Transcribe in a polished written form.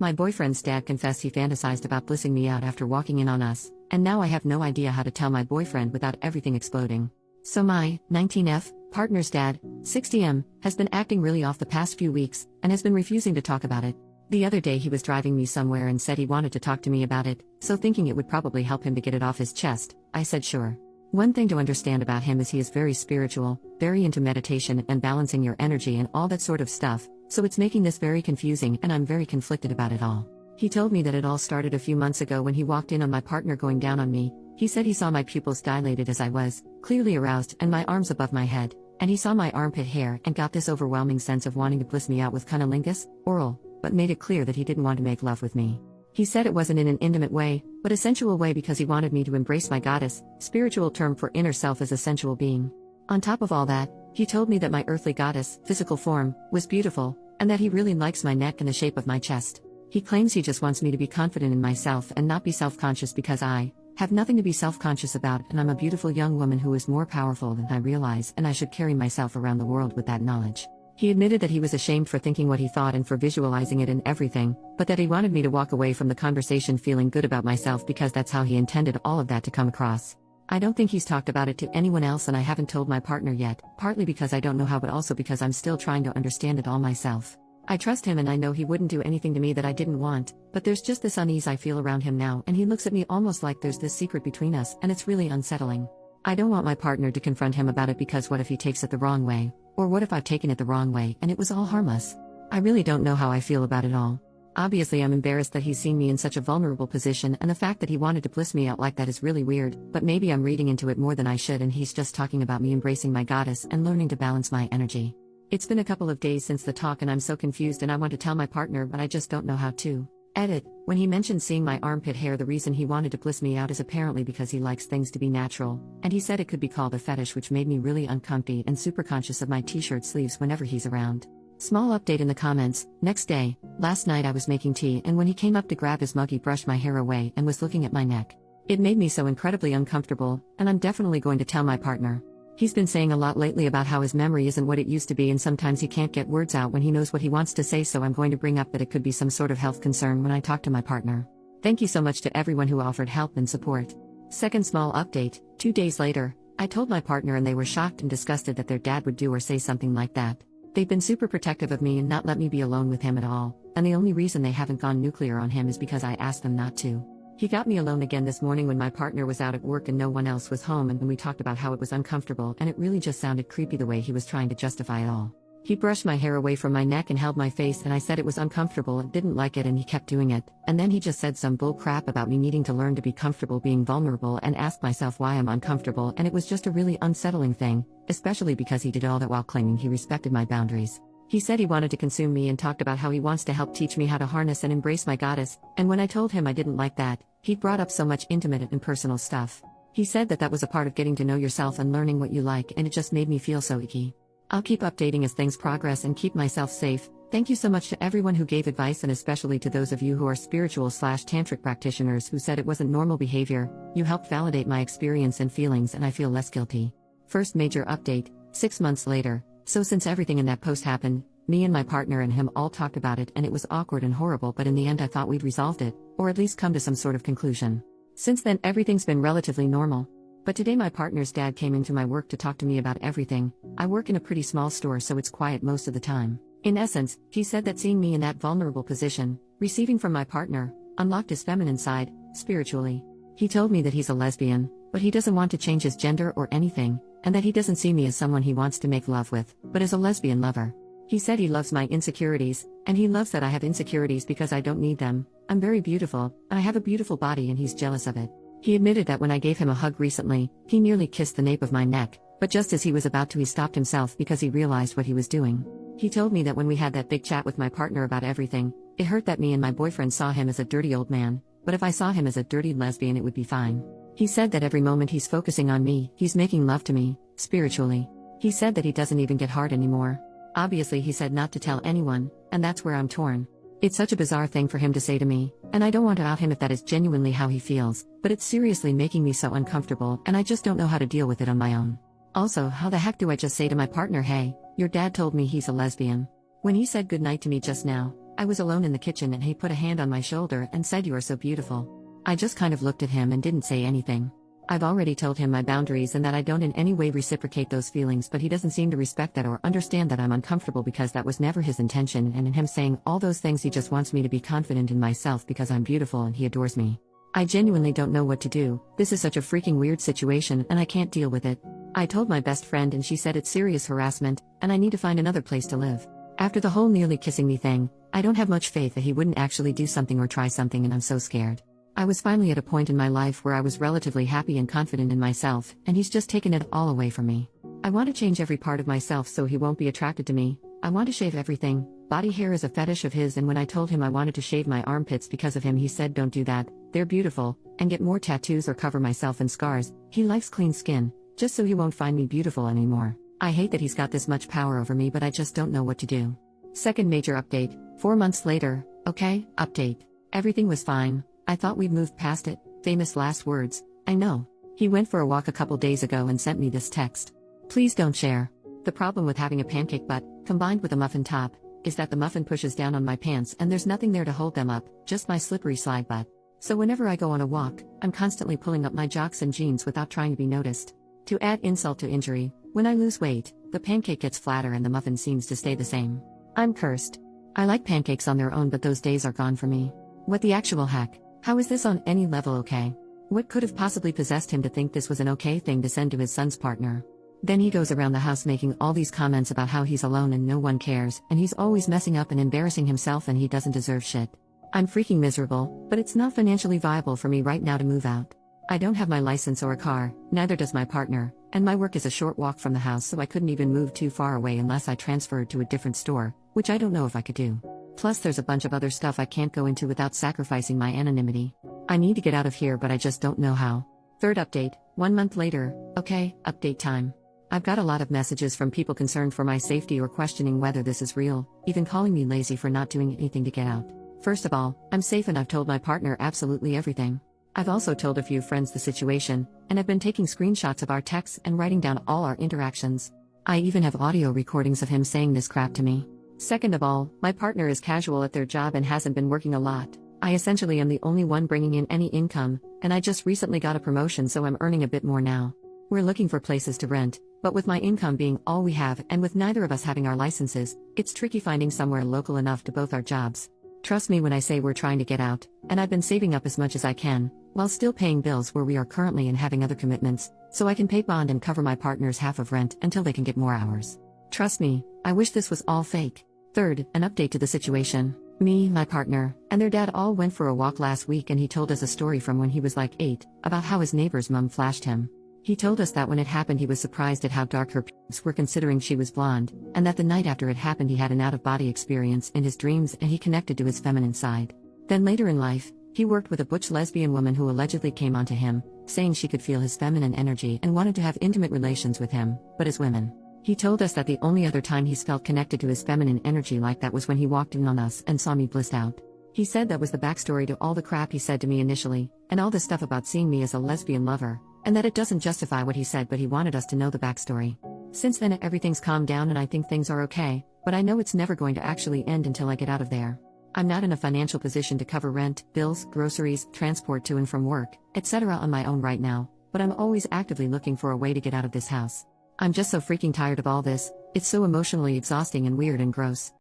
My boyfriend's dad confessed he fantasized about blissing me out after walking in on us, and now I have no idea how to tell my boyfriend without everything exploding. So my 19F partner's dad, 60M, has been acting really off the past few weeks and has been refusing to talk about it. The other day he was driving me somewhere and said he wanted to talk to me about it, so thinking it would probably help him to get it off his chest, I said sure. One thing to understand about him is he is very spiritual, very into meditation and balancing your energy and all that sort of stuff, so it's making this very confusing and I'm very conflicted about it all. He told me that it all started a few months ago when he walked in on my partner going down on me. He said he saw my pupils dilated as I was, clearly aroused, and my arms above my head, and he saw my armpit hair and got this overwhelming sense of wanting to bliss me out with cunnilingus, oral, but made it clear that he didn't want to make love with me. He said it wasn't in an intimate way, but a sensual way because he wanted me to embrace my goddess, spiritual term for inner self as a sensual being. On top of all that, he told me that my earthly goddess, physical form, was beautiful, and that he really likes my neck and the shape of my chest. He claims he just wants me to be confident in myself and not be self-conscious because I have nothing to be self-conscious about and I'm a beautiful young woman who is more powerful than I realize and I should carry myself around the world with that knowledge. He admitted that he was ashamed for thinking what he thought and for visualizing it and everything, but that he wanted me to walk away from the conversation feeling good about myself because that's how he intended all of that to come across. I don't think he's talked about it to anyone else and I haven't told my partner yet, partly because I don't know how but also because I'm still trying to understand it all myself. I trust him and I know he wouldn't do anything to me that I didn't want, but there's just this unease I feel around him now and he looks at me almost like there's this secret between us and it's really unsettling. I don't want my partner to confront him about it because what if he takes it the wrong way? Or what if I've taken it the wrong way and it was all harmless? I really don't know how I feel about it all. Obviously I'm embarrassed that he's seen me in such a vulnerable position and the fact that he wanted to bliss me out like that is really weird, but maybe I'm reading into it more than I should and he's just talking about me embracing my goddess and learning to balance my energy. It's been a couple of days since the talk and I'm so confused and I want to tell my partner but I just don't know how to. Edit. When he mentioned seeing my armpit hair, the reason he wanted to bliss me out is apparently because he likes things to be natural, and he said it could be called a fetish, which made me really uncomfy and super conscious of my t-shirt sleeves whenever he's around. Small update in the comments. Next day, last night I was making tea and when he came up to grab his mug he brushed my hair away and was looking at my neck. It made me so incredibly uncomfortable, and I'm definitely going to tell my partner. He's been saying a lot lately about how his memory isn't what it used to be and sometimes he can't get words out when he knows what he wants to say, so I'm going to bring up that it could be some sort of health concern when I talk to my partner. Thank you so much to everyone who offered help and support. Second small update. 2 days later, I told my partner and they were shocked and disgusted that their dad would do or say something like that. They've been super protective of me and not let me be alone with him at all, and the only reason they haven't gone nuclear on him is because I asked them not to. He got me alone again this morning when my partner was out at work and no one else was home, and when we talked about how it was uncomfortable and it really just sounded creepy the way he was trying to justify it all. He brushed my hair away from my neck and held my face and I said it was uncomfortable and didn't like it and he kept doing it, and then he just said some bull crap about me needing to learn to be comfortable being vulnerable and asked myself why I'm uncomfortable, and it was just a really unsettling thing, especially because he did all that while claiming he respected my boundaries. He said he wanted to consume me and talked about how he wants to help teach me how to harness and embrace my goddess, and when I told him I didn't like that, he brought up so much intimate and personal stuff. He said that was a part of getting to know yourself and learning what you like, and it just made me feel so icky. I'll keep updating as things progress and keep myself safe. Thank you so much to everyone who gave advice and especially to those of you who are spiritual/tantric practitioners who said it wasn't normal behavior. You helped validate my experience and feelings and I feel less guilty. First major update, 6 months later. So since everything in that post happened, me and my partner and him all talked about it and it was awkward and horrible, but in the end I thought we'd resolved it, or at least come to some sort of conclusion. Since then everything's been relatively normal. But today my partner's dad came into my work to talk to me about everything. I work in a pretty small store so it's quiet most of the time. In essence, he said that seeing me in that vulnerable position, receiving from my partner, unlocked his feminine side, spiritually. He told me that he's a lesbian, but he doesn't want to change his gender or anything, and that he doesn't see me as someone he wants to make love with, but as a lesbian lover. He said he loves my insecurities, and he loves that I have insecurities because I don't need them. I'm very beautiful, and I have a beautiful body and he's jealous of it. He admitted that when I gave him a hug recently, he nearly kissed the nape of my neck, but just as he was about to he stopped himself because he realized what he was doing. He told me that when we had that big chat with my partner about everything, it hurt that me and my boyfriend saw him as a dirty old man, but if I saw him as a dirty lesbian it would be fine. He said that every moment he's focusing on me, he's making love to me, spiritually. He said that he doesn't even get hard anymore. Obviously he said not to tell anyone, and that's where I'm torn. It's such a bizarre thing for him to say to me, and I don't want to out him if that is genuinely how he feels, but it's seriously making me so uncomfortable and I just don't know how to deal with it on my own. Also, how the heck do I just say to my partner, hey, your dad told me he's a lesbian? When he said goodnight to me just now, I was alone in the kitchen and he put a hand on my shoulder and said, "You are so beautiful." I just kind of looked at him and didn't say anything. I've already told him my boundaries and that I don't in any way reciprocate those feelings, but he doesn't seem to respect that or understand that I'm uncomfortable because that was never his intention, and in him saying all those things he just wants me to be confident in myself because I'm beautiful and he adores me. I genuinely don't know what to do. This is such a freaking weird situation and I can't deal with it. I told my best friend and she said it's serious harassment and I need to find another place to live. After the whole nearly kissing me thing, I don't have much faith that he wouldn't actually do something or try something, and I'm so scared. I was finally at a point in my life where I was relatively happy and confident in myself, and he's just taken it all away from me. I want to change every part of myself so he won't be attracted to me. I want to shave everything. Body hair is a fetish of his, and when I told him I wanted to shave my armpits because of him, he said, "Don't do that, they're beautiful," and get more tattoos or cover myself in scars. He likes clean skin, just so he won't find me beautiful anymore. I hate that he's got this much power over me, but I just don't know what to do. Second major update, 4 months later. Okay, update. Everything was fine. I thought we'd moved past it. Famous last words. I know. He went for a walk a couple days ago and sent me this text. "Please don't share." The problem with having a pancake butt, combined with a muffin top, is that the muffin pushes down on my pants and there's nothing there to hold them up, just my slippery slide butt. So whenever I go on a walk, I'm constantly pulling up my jocks and jeans without trying to be noticed. To add insult to injury, when I lose weight, the pancake gets flatter and the muffin seems to stay the same. I'm cursed. I like pancakes on their own, but those days are gone for me. What the actual heck? How is this on any level okay? What could have possibly possessed him to think this was an okay thing to send to his son's partner? Then he goes around the house making all these comments about how he's alone and no one cares, and he's always messing up and embarrassing himself and he doesn't deserve shit. I'm freaking miserable, but it's not financially viable for me right now to move out. I don't have my license or a car, neither does my partner, and my work is a short walk from the house, so I couldn't even move too far away unless I transferred to a different store, which I don't know if I could do. Plus there's a bunch of other stuff I can't go into without sacrificing my anonymity. I need to get out of here, but I just don't know how. Third update, 1 month later. Okay, update time. I've got a lot of messages from people concerned for my safety or questioning whether this is real, even calling me lazy for not doing anything to get out. First of all, I'm safe and I've told my partner absolutely everything. I've also told a few friends the situation, and I've been taking screenshots of our texts and writing down all our interactions. I even have audio recordings of him saying this crap to me. Second of all, my partner is casual at their job and hasn't been working a lot. I essentially am the only one bringing in any income, and I just recently got a promotion, so I'm earning a bit more now. We're looking for places to rent, but with my income being all we have and with neither of us having our licenses, it's tricky finding somewhere local enough to both our jobs. Trust me when I say we're trying to get out, and I've been saving up as much as I can, while still paying bills where we are currently and having other commitments, so I can pay bond and cover my partner's half of rent until they can get more hours. Trust me, I wish this was all fake. Third, an update to the situation. Me, my partner, and their dad all went for a walk last week, and he told us a story from when he was like 8, about how his neighbor's mom flashed him. He told us that when it happened he was surprised at how dark her pubes were considering she was blonde, and that the night after it happened he had an out-of-body experience in his dreams and he connected to his feminine side. Then later in life, he worked with a butch lesbian woman who allegedly came onto him, saying she could feel his feminine energy and wanted to have intimate relations with him, but as women. He told us that the only other time he's felt connected to his feminine energy like that was when he walked in on us and saw me blissed out. He said that was the backstory to all the crap he said to me initially, and all the stuff about seeing me as a lesbian lover, and that it doesn't justify what he said, but he wanted us to know the backstory. Since then everything's calmed down and I think things are okay, but I know it's never going to actually end until I get out of there. I'm not in a financial position to cover rent, bills, groceries, transport to and from work, etc. on my own right now, but I'm always actively looking for a way to get out of this house. I'm just so freaking tired of all this. It's so emotionally exhausting and weird and gross.